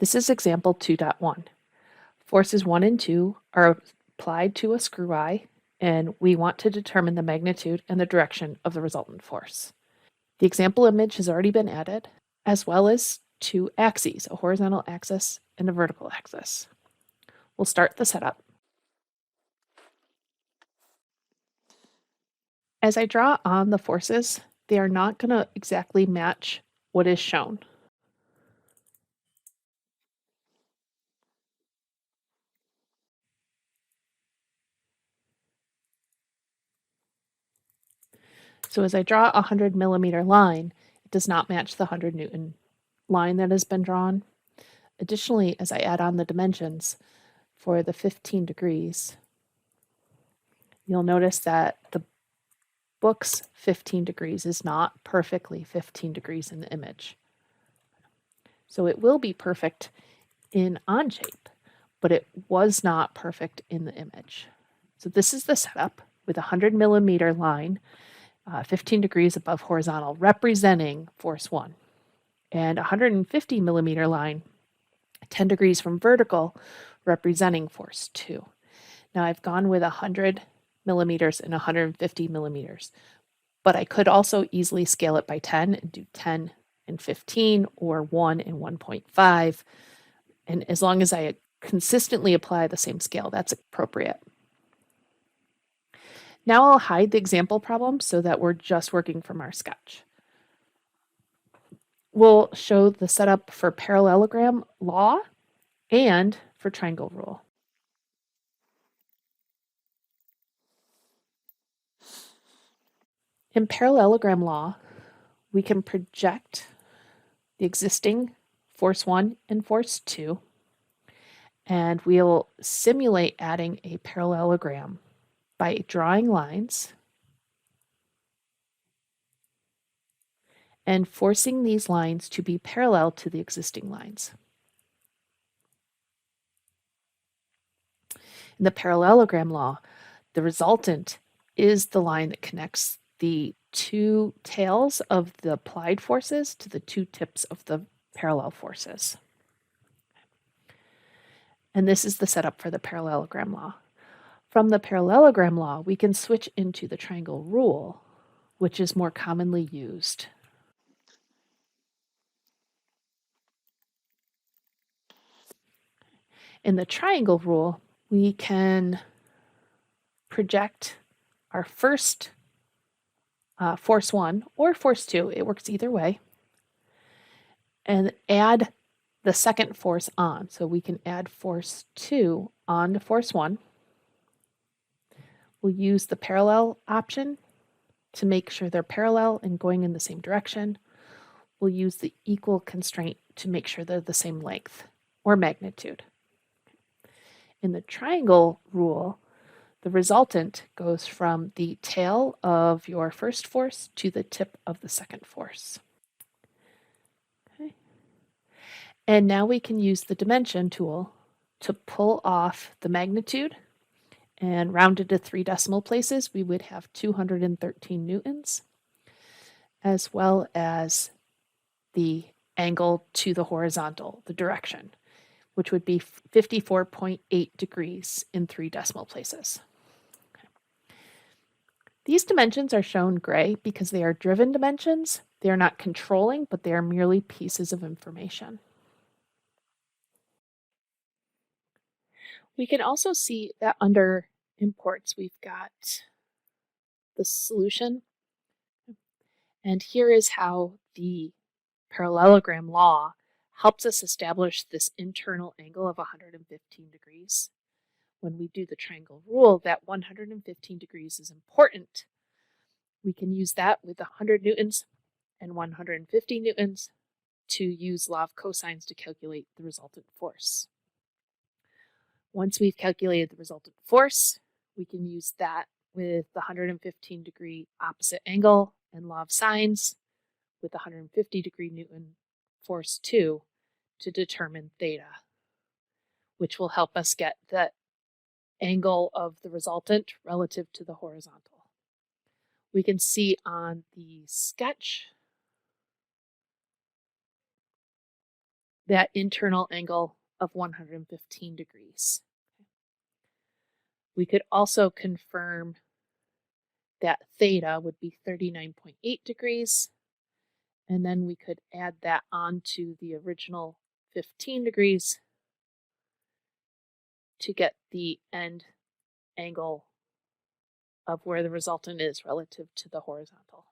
This is example 2.1. Forces 1 and 2 are applied to a screw eye, and we want to determine the magnitude and the direction of the resultant force. The example image has already been added, as well as two axes, a horizontal axis and a vertical axis. We'll start the setup. As I draw on the forces, they are not going to exactly match what is shown. So as I draw a 100 millimeter line, it does not match the 100 Newton line that has been drawn. Additionally, as I add on the dimensions for the 15 degrees, you'll notice that the book's 15 degrees is not perfectly 15 degrees in the image. So it will be perfect in Onshape, but it was not perfect in the image. So this is the setup with a 100 millimeter line, 15 degrees above horizontal, representing force 1, and a 150 millimeter line, 10 degrees from vertical, representing force 2. Now I've gone with 100 millimeters and 150 millimeters, but I could also easily scale it by 10 and do 10 and 15 or 1 and 1.5. And as long as I consistently apply the same scale, that's appropriate. Now I'll hide the example problem so that we're just working from our sketch. We'll show the setup for parallelogram law and for triangle rule. In parallelogram law, we can project the existing force 1 and force 2, and we'll simulate adding a parallelogram by drawing lines and forcing these lines to be parallel to the existing lines. In the parallelogram law, the resultant is the line that connects the two tails of the applied forces to the two tips of the parallel forces. And this is the setup for the parallelogram law. From the parallelogram law, we can switch into the triangle rule, which is more commonly used. In the triangle rule, we can project our first force 1 or force 2, it works either way, and add the second force on. So we can add force 2 on to force 1. We'll use the parallel option to make sure they're parallel and going in the same direction. We'll use the equal constraint to make sure they're the same length or magnitude. In the triangle rule, the resultant goes from the tail of your first force to the tip of the second force. Okay. And now we can use the dimension tool to pull off the magnitude, and rounded to 3 decimal places, we would have 213 newtons, as well as the angle to the horizontal, the direction, which would be 54.8 degrees in 3 decimal places. Okay. These dimensions are shown gray because they are driven dimensions. They are not controlling, but they are merely pieces of information. We can also see that under imports, we've got the solution. And here is how the parallelogram law helps us establish this internal angle of 115 degrees. When we do the triangle rule, that 115 degrees is important. We can use that with 100 newtons and 150 newtons to use law of cosines to calculate the resultant force. Once we've calculated the resultant force, we can use that with the 115 degree opposite angle and law of sines with the 150 degree Newton force 2 to determine theta, which will help us get the angle of the resultant relative to the horizontal. We can see on the sketch that internal angle of 115 degrees. We could also confirm that theta would be 39.8 degrees, and then we could add that onto the original 15 degrees to get the end angle of where the resultant is relative to the horizontal.